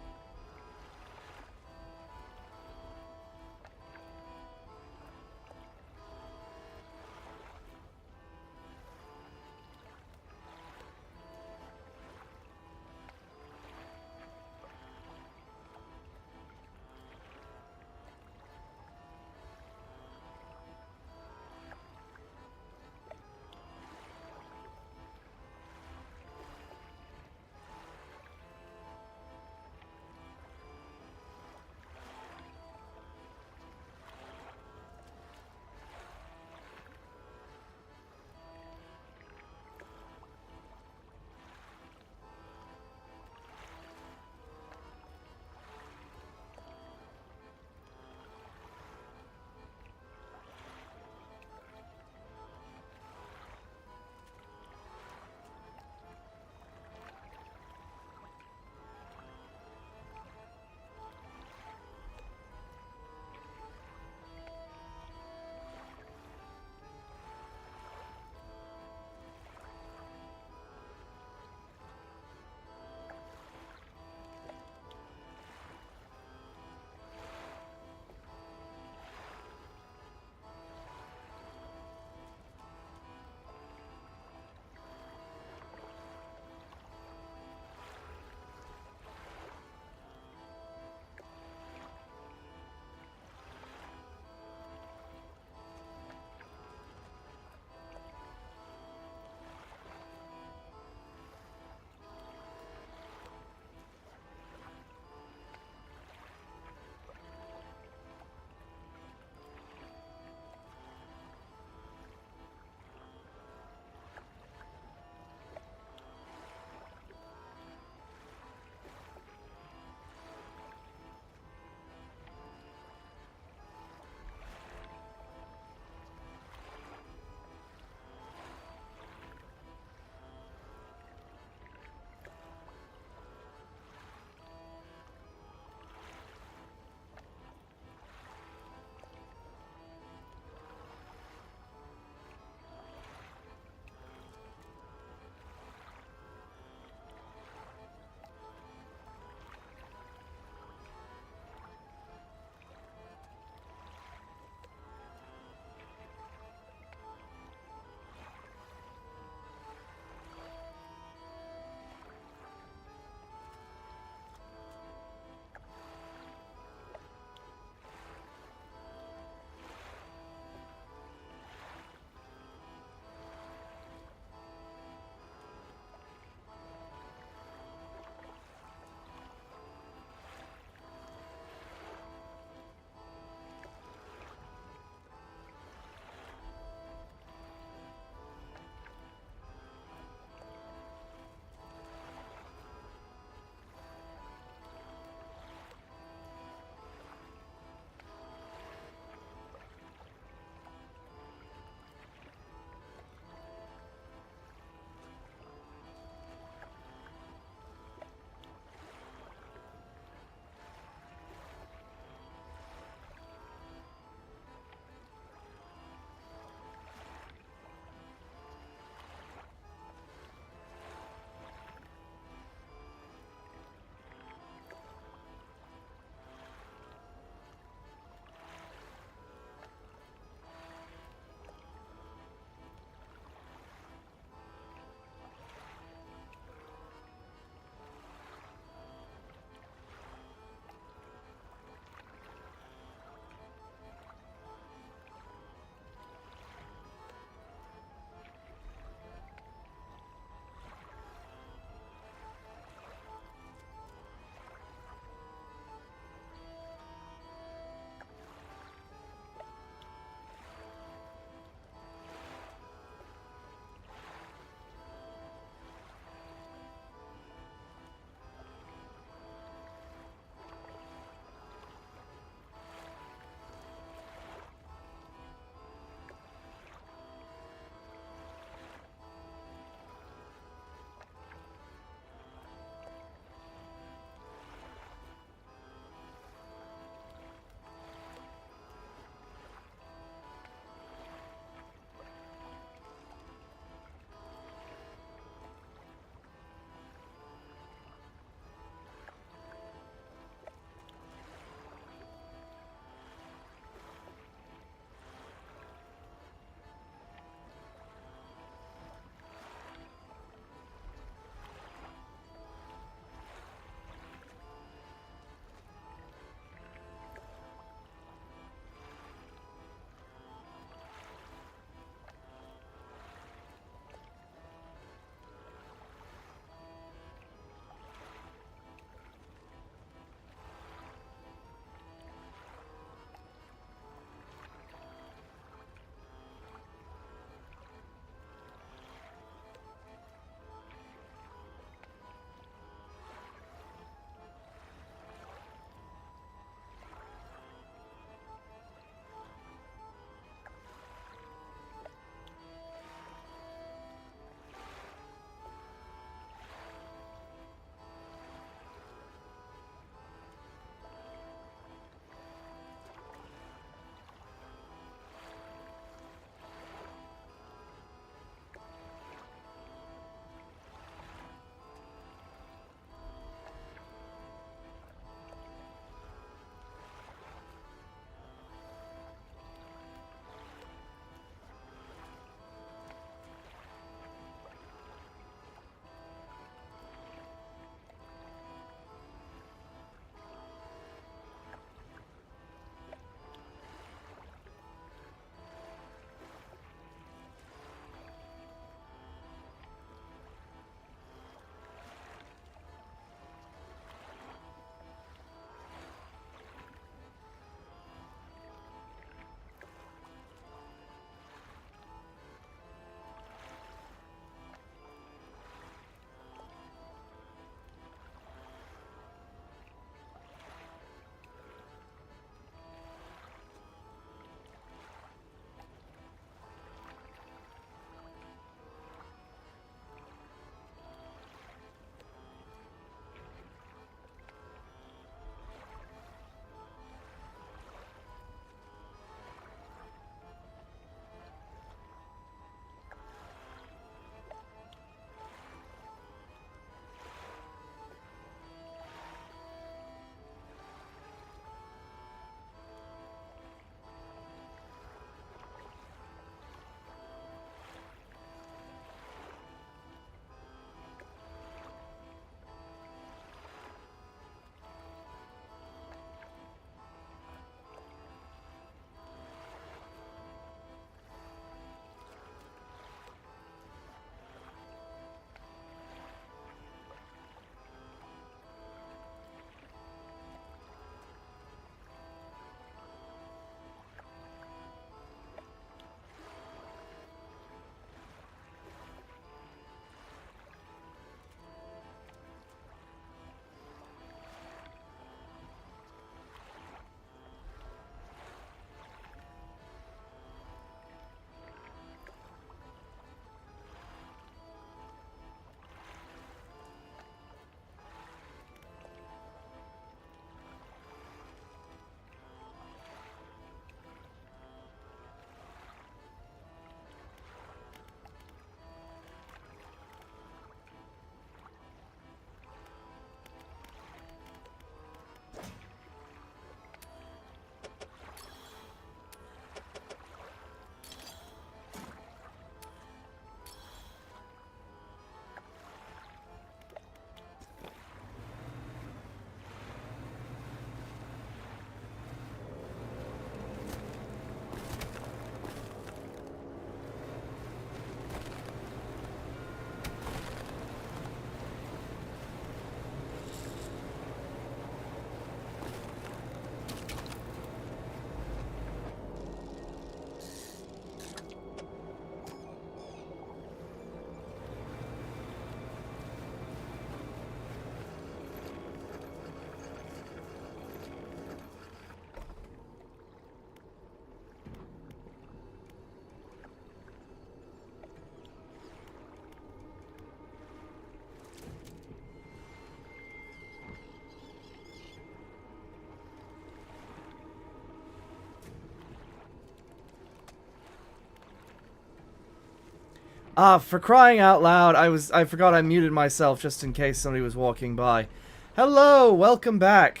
Ah, for crying out loud, I forgot I muted myself just in case somebody was walking by. Hello, welcome back.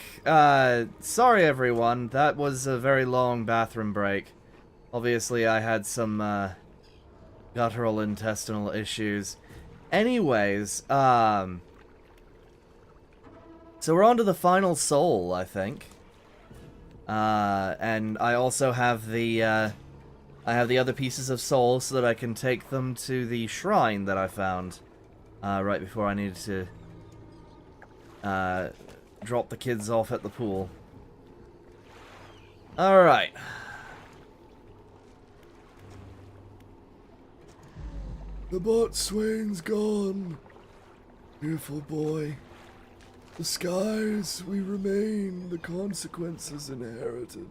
Sorry everyone, that was a very long bathroom break. Obviously I had some, guttural intestinal issues. Anyways, so we're on to the final soul, I think. And I also have the other pieces of soul so that I can take them to the shrine that I found, right before I needed to, drop the kids off at the pool. Alright. The boatswain's gone. Fearful boy. The skies we remain, the consequences inherited.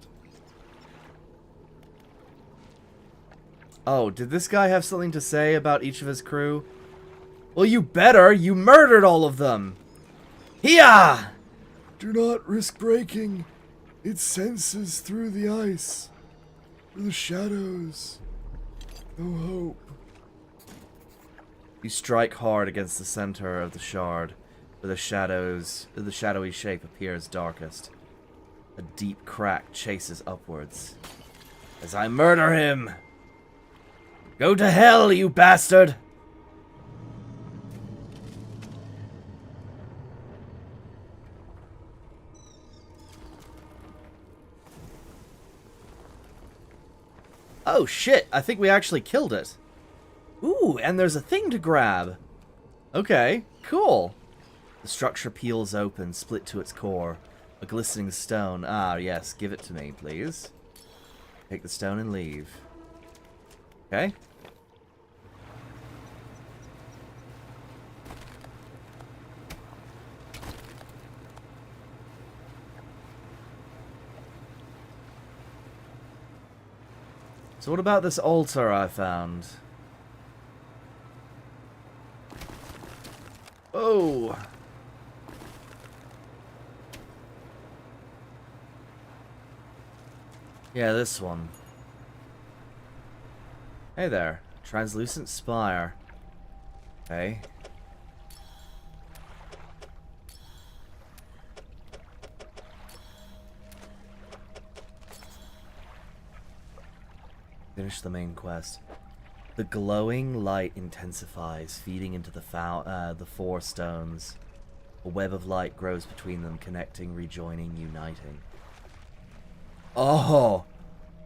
Oh, did this guy have something to say about each of his crew? Well, you better! You murdered all of them! Hiya! Do not risk breaking. It senses through the ice. Through the shadows. No hope. You strike hard against the center of the shard, where the shadowy shape appears darkest. A deep crack chases upwards. As I murder him! Go to hell, you bastard! Oh shit, I think we actually killed it. Ooh, and there's a thing to grab. Okay, cool. The structure peels open, split to its core. A glistening stone. Ah, yes, give it to me, please. Take the stone and leave. Okay. So what about this altar I found? Oh! Yeah, this one. Hey there. Translucent spire. Okay. Finish the main quest. The glowing light intensifies, feeding into the four stones. A web of light grows between them, connecting, rejoining, uniting. Oh!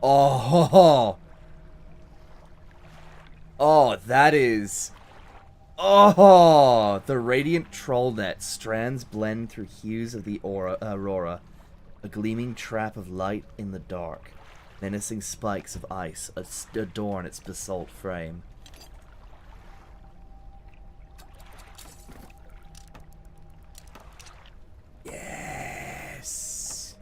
Oh! Oh, that is... Oh! The radiant troll net. Strands blend through hues of the aurora. A gleaming trap of light in the dark. Menacing spikes of ice adorn its basalt frame. Yes!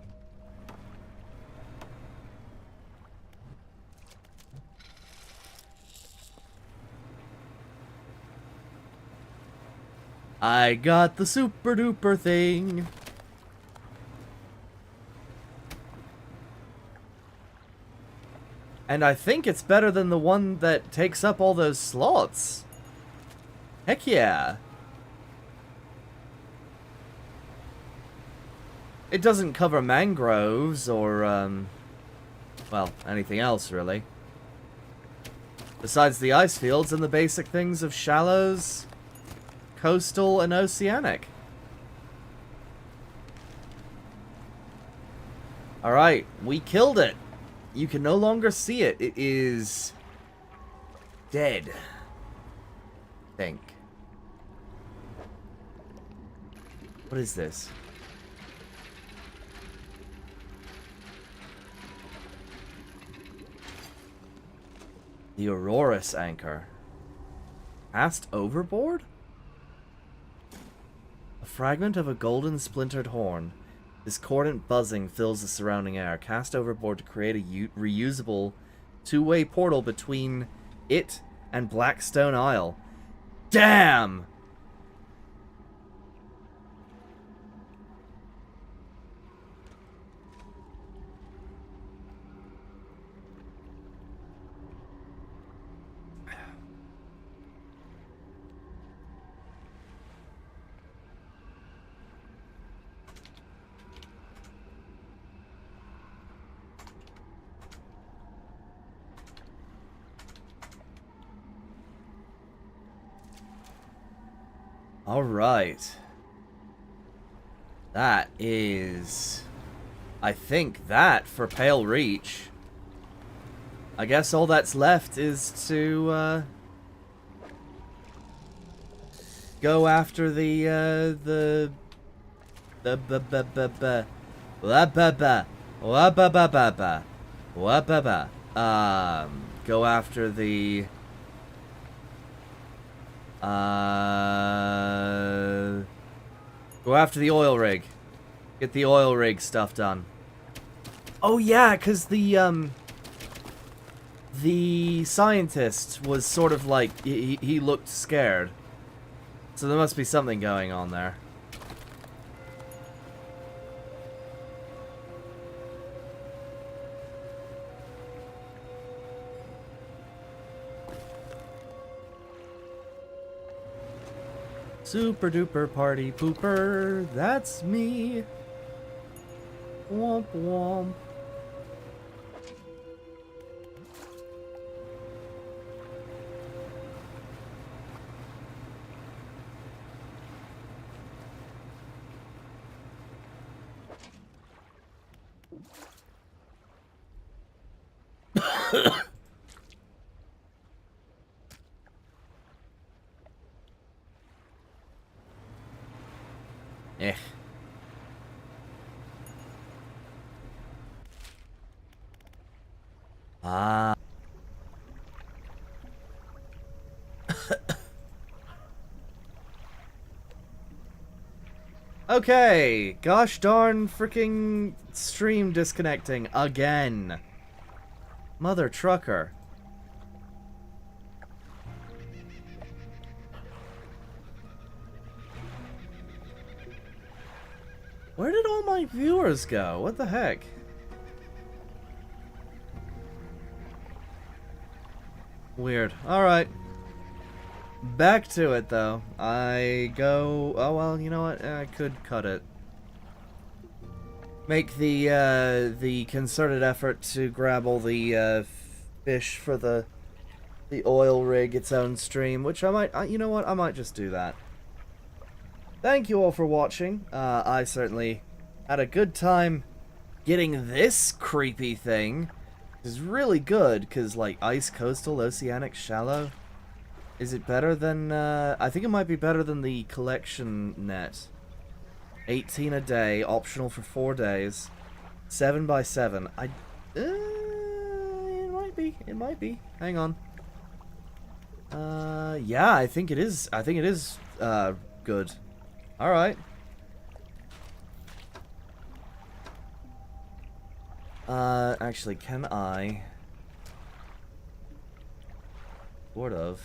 I got the super duper thing! And I think it's better than the one that takes up all those slots. Heck yeah. It doesn't cover mangroves or, well, anything else, really. Besides the ice fields and the basic things of shallows, coastal, and oceanic. Alright, we killed it. You can no longer see it. It is dead. Think. What is this? The Aurorus anchor. Cast overboard? A fragment of a golden splintered horn. Discordant buzzing fills the surrounding air. Cast overboard to create a reusable two-way portal between it and Blackstone Isle. Damn! Alright. That is... I think that for Pale Reach. I guess all that's left is to, go after the go after the go after the oil rig. Get the oil rig stuff done. Oh yeah, cause the scientist was sort of like he looked scared. So there must be something going on there. Super duper party pooper, that's me. Womp womp. Eh. Ah. Okay, gosh darn freaking stream disconnecting again. Mother trucker. Where did all my viewers go? What the heck? Weird. Alright. Back to it, though. I go... Oh, well, you know what? I could cut it. Make the concerted effort to grab all the, fish for the oil rig its own stream, which I might... you know what? I might just do that. Thank you all for watching. I certainly had a good time getting this creepy thing. It's really good, because, like, ice, coastal, oceanic, shallow. Is it better than, I think it might be better than the collection net. 18 a day, optional for 4 days. 7 by 7. It might be. It might be. Hang on. Yeah, I think it is. I think it is, good. Alright. Actually, can I... Sort of.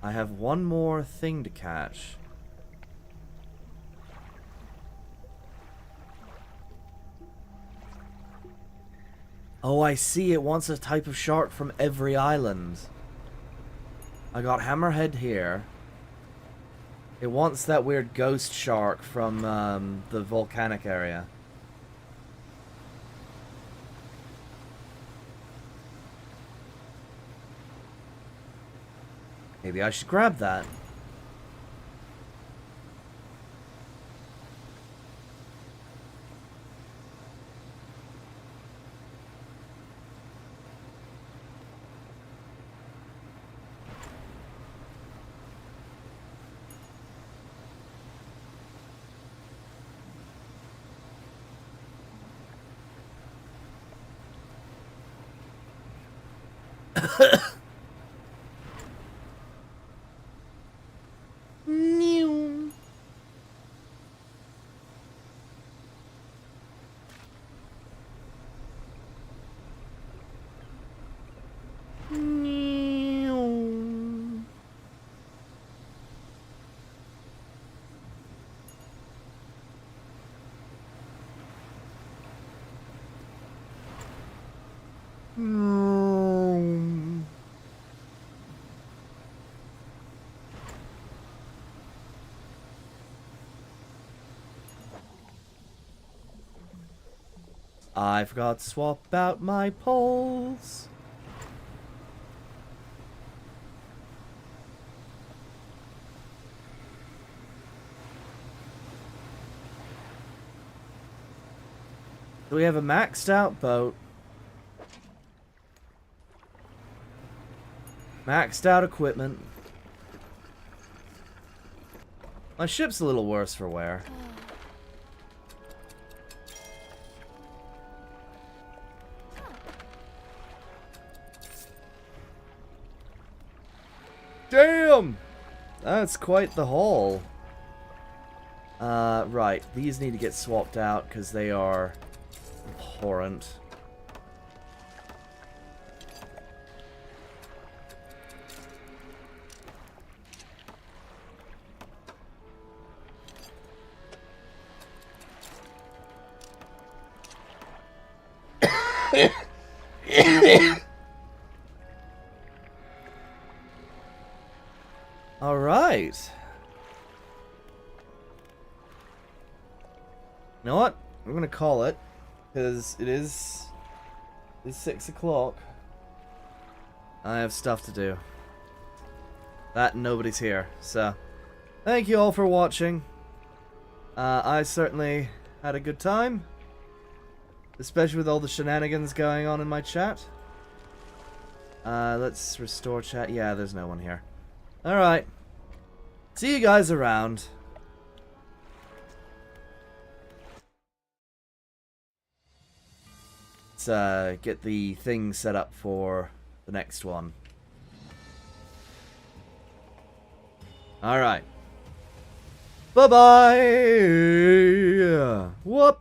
I have one more thing to catch. Oh, I see. It wants a type of shark from every island. I got hammerhead here. It wants that weird ghost shark from the volcanic area. Maybe I should grab that. I forgot to swap out my poles. So we have a maxed out boat. Maxed out equipment. My ship's a little worse for wear. Damn! That's quite the haul. Right. These need to get swapped out because they are abhorrent. All right. You know what? We're gonna call it because it's 6 o'clock. I have stuff to do. That and nobody's here. So, thank you all for watching. I certainly had a good time, especially with all the shenanigans going on in my chat. Let's restore chat. Yeah, there's no one here. Alright. See you guys around. Let's get the thing set up for the next one. Alright. Bye-bye! Whoop!